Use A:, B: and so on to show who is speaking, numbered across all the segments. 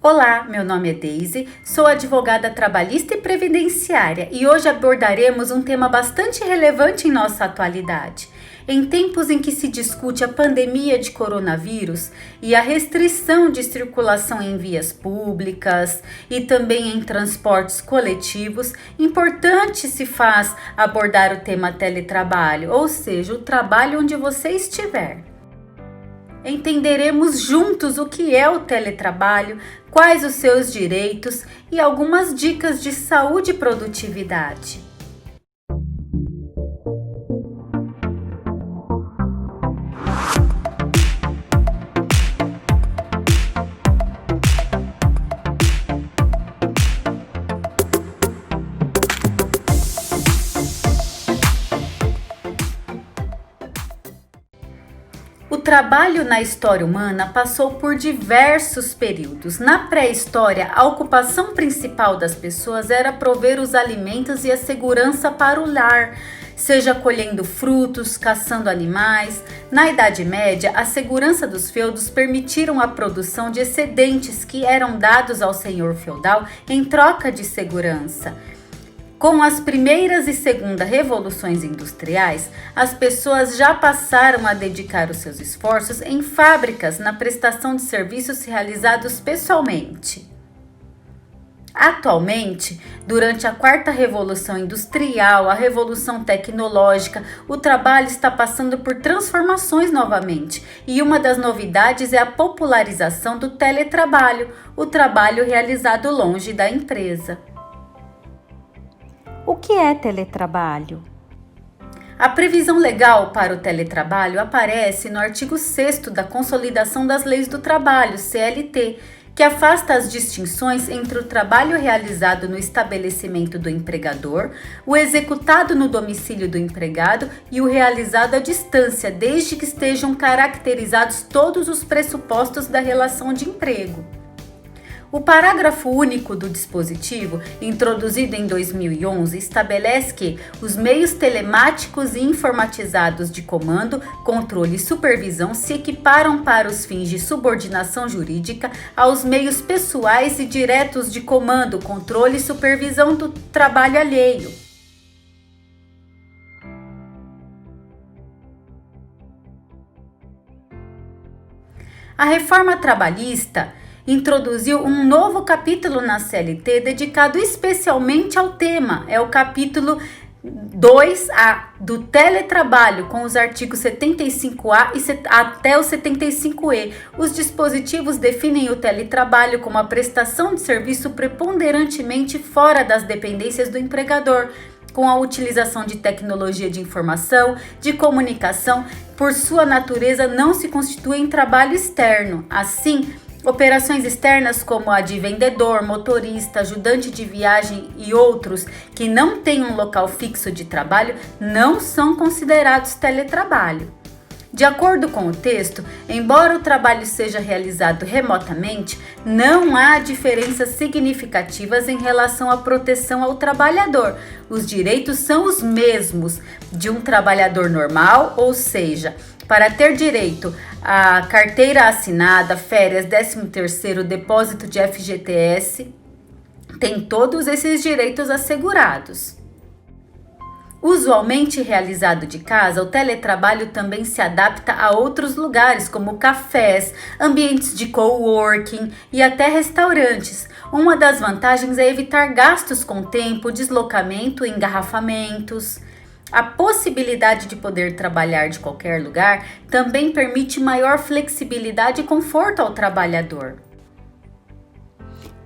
A: Olá, meu nome é Deise, sou advogada trabalhista e previdenciária e hoje abordaremos um tema bastante relevante em nossa atualidade. Em tempos em que se discute a pandemia de coronavírus e a restrição de circulação em vias públicas e também em transportes coletivos, importante se faz abordar o tema teletrabalho, ou seja, o trabalho onde você estiver. Entenderemos juntos o que é o teletrabalho, quais os seus direitos e algumas dicas de saúde e produtividade. O trabalho na história humana passou por diversos períodos. Na pré-história, a ocupação principal das pessoas era prover os alimentos e a segurança para o lar, seja colhendo frutos, caçando animais. Na Idade Média, a segurança dos feudos permitiram a produção de excedentes que eram dados ao senhor feudal em troca de segurança. Com as primeiras e segunda revoluções industriais, as pessoas já passaram a dedicar os seus esforços em fábricas na prestação de serviços realizados pessoalmente. Atualmente, durante a quarta revolução industrial, a revolução tecnológica, o trabalho está passando por transformações novamente, e uma das novidades é a popularização do teletrabalho, o trabalho realizado longe da empresa.
B: O que é teletrabalho?
A: A previsão legal para o teletrabalho aparece no artigo 6º da Consolidação das Leis do Trabalho, CLT, que afasta as distinções entre o trabalho realizado no estabelecimento do empregador, o executado no domicílio do empregado e o realizado à distância, desde que estejam caracterizados todos os pressupostos da relação de emprego. O parágrafo único do dispositivo, introduzido em 2011, estabelece que os meios telemáticos e informatizados de comando, controle e supervisão se equiparam para os fins de subordinação jurídica aos meios pessoais e diretos de comando, controle e supervisão do trabalho alheio. A reforma trabalhista introduziu um novo capítulo na CLT dedicado especialmente ao tema. É o capítulo 2A do teletrabalho, com os artigos 75A até o 75E. Os dispositivos definem o teletrabalho como a prestação de serviço preponderantemente fora das dependências do empregador, com a utilização de tecnologia de informação, de comunicação, por sua natureza não se constitui em trabalho externo. Assim, operações externas como a de vendedor, motorista, ajudante de viagem e outros que não têm um local fixo de trabalho não são considerados teletrabalho. De acordo com o texto, embora o trabalho seja realizado remotamente, não há diferenças significativas em relação à proteção ao trabalhador. Os direitos são os mesmos de um trabalhador normal, ou seja, para ter direito à carteira assinada, férias, 13º, depósito de FGTS, tem todos esses direitos assegurados. Usualmente realizado de casa, o teletrabalho também se adapta a outros lugares, como cafés, ambientes de coworking e até restaurantes. Uma das vantagens é evitar gastos com tempo, deslocamento e engarrafamentos. A possibilidade de poder trabalhar de qualquer lugar também permite maior flexibilidade e conforto ao trabalhador.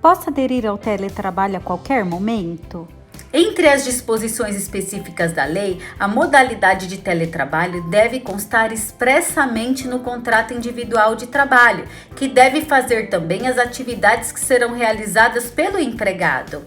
B: Posso aderir ao teletrabalho a qualquer momento?
A: Entre as disposições específicas da lei, a modalidade de teletrabalho deve constar expressamente no contrato individual de trabalho, que deve fazer também as atividades que serão realizadas pelo empregado.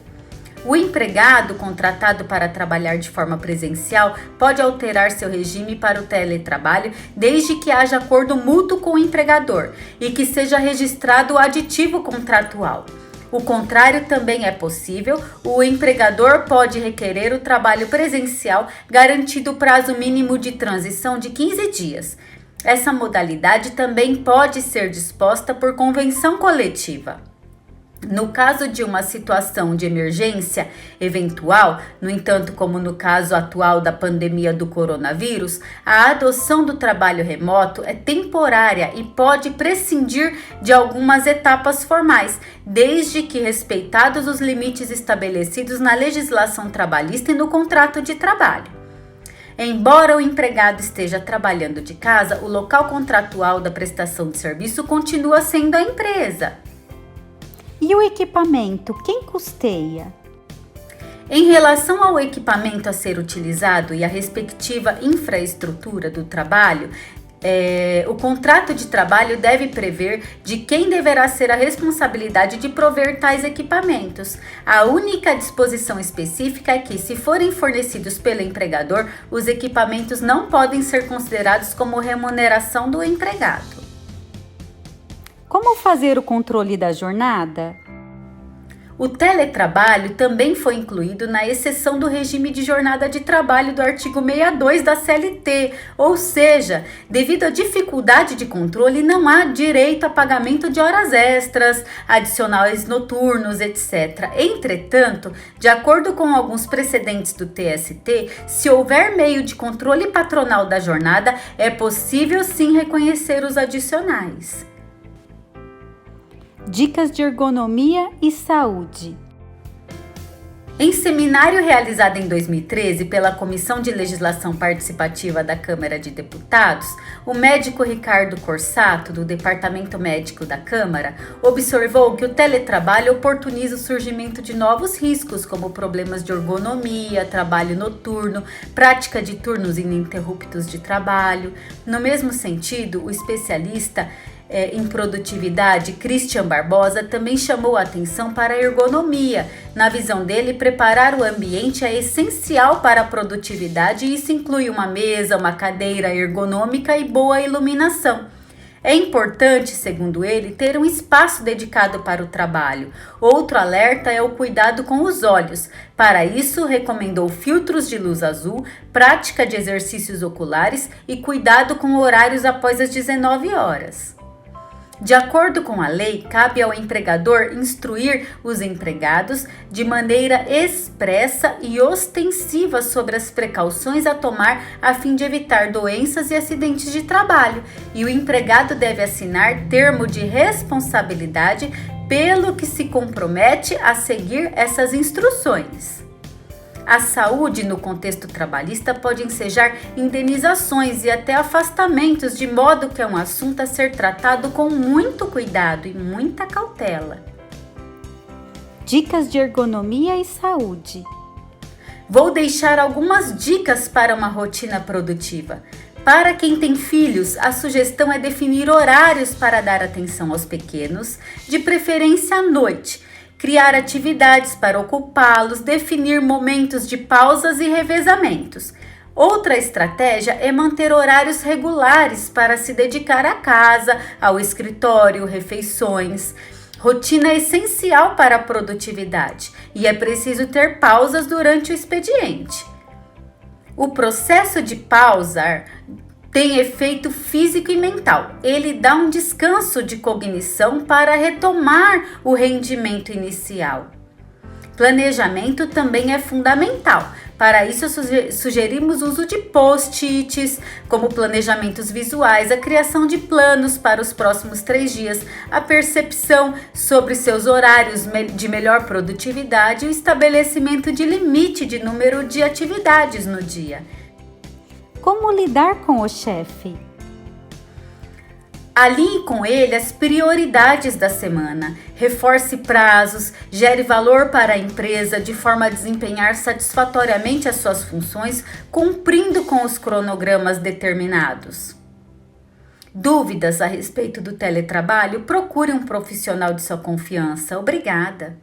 A: O empregado contratado para trabalhar de forma presencial pode alterar seu regime para o teletrabalho desde que haja acordo mútuo com o empregador e que seja registrado o aditivo contratual. O contrário também é possível. O empregador pode requerer o trabalho presencial, garantido o prazo mínimo de transição de 15 dias. Essa modalidade também pode ser disposta por convenção coletiva. No caso de uma situação de emergência eventual, no entanto, como no caso atual da pandemia do coronavírus, a adoção do trabalho remoto é temporária e pode prescindir de algumas etapas formais, desde que respeitados os limites estabelecidos na legislação trabalhista e no contrato de trabalho. Embora o empregado esteja trabalhando de casa, o local contratual da prestação de serviço continua sendo a empresa.
B: E o equipamento, quem custeia?
A: Em relação ao equipamento a ser utilizado e a respectiva infraestrutura do trabalho, o contrato de trabalho deve prever de quem deverá ser a responsabilidade de prover tais equipamentos. A única disposição específica é que, se forem fornecidos pelo empregador, os equipamentos não podem ser considerados como remuneração do empregado.
B: Como fazer o controle da jornada?
A: O teletrabalho também foi incluído na exceção do regime de jornada de trabalho do artigo 62 da CLT, ou seja, devido à dificuldade de controle, não há direito a pagamento de horas extras, adicionais noturnos, etc. Entretanto, de acordo com alguns precedentes do TST, se houver meio de controle patronal da jornada, é possível sim reconhecer os adicionais.
B: Dicas de ergonomia e saúde.
A: Em seminário realizado em 2013 pela Comissão de Legislação Participativa da Câmara de Deputados, o médico Ricardo Corsato, do Departamento Médico da Câmara, observou que o teletrabalho oportuniza o surgimento de novos riscos, como problemas de ergonomia, trabalho noturno, prática de turnos ininterruptos de trabalho. No mesmo sentido, o especialista em produtividade, Christian Barbosa, também chamou a atenção para a ergonomia. Na visão dele, preparar o ambiente é essencial para a produtividade e isso inclui uma mesa, uma cadeira ergonômica e boa iluminação. É importante, segundo ele, ter um espaço dedicado para o trabalho. Outro alerta é o cuidado com os olhos. Para isso, recomendou filtros de luz azul, prática de exercícios oculares e cuidado com horários após as 19 horas. De acordo com a lei, cabe ao empregador instruir os empregados de maneira expressa e ostensiva sobre as precauções a tomar a fim de evitar doenças e acidentes de trabalho, e o empregado deve assinar termo de responsabilidade pelo que se compromete a seguir essas instruções. A saúde no contexto trabalhista pode ensejar indenizações e até afastamentos, de modo que é um assunto a ser tratado com muito cuidado e muita cautela.
B: Dicas de ergonomia e saúde.
A: Vou deixar algumas dicas para uma rotina produtiva. Para quem tem filhos, a sugestão é definir horários para dar atenção aos pequenos, de preferência à noite. Criar atividades para ocupá-los, definir momentos de pausas e revezamentos. Outra estratégia é manter horários regulares para se dedicar à casa, ao escritório, refeições. Rotina é essencial para a produtividade e é preciso ter pausas durante o expediente. O processo de pausar tem efeito físico e mental. Ele dá um descanso de cognição para retomar o rendimento inicial. Planejamento também é fundamental. Para isso, sugerimos o uso de post-its, como planejamentos visuais, a criação de planos para os próximos 3 dias, a percepção sobre seus horários de melhor produtividade e o estabelecimento de limite de número de atividades no dia.
B: Como lidar com o chefe?
A: Alinhe com ele as prioridades da semana, reforce prazos, gere valor para a empresa de forma a desempenhar satisfatoriamente as suas funções, cumprindo com os cronogramas determinados. Dúvidas a respeito do teletrabalho? Procure um profissional de sua confiança. Obrigada!